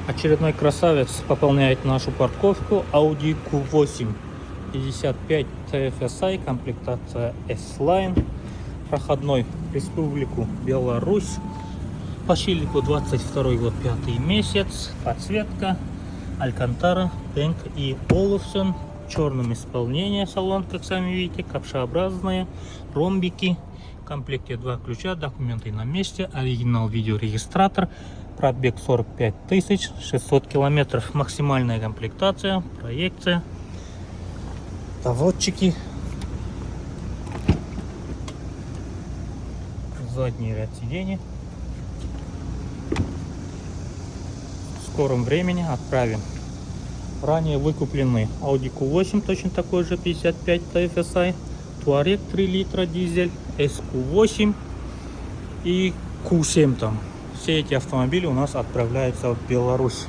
Очередной красавец пополняет нашу парковку. Audi Q8 55 TFSI, комплектация S-Line, проходной в Республику Беларусь, по щелику 22 год, 5 месяц, подсветка Алькантара, Тенк и Олufsen, в черном исполнении салон, как сами видите, ковшеобразные, ромбики, в комплекте 2 ключа, документы на месте, оригинал видеорегистратор, пробег 45 600 километров, максимальная комплектация, проекция, доводчики, задний ряд сидений. В скором времени отправим ранее выкупленный Audi Q8, точно такой же 55 TFSI, Touareg 3 литра дизель, SQ8 и Q7 там. Все эти автомобили у нас отправляются в Беларусь.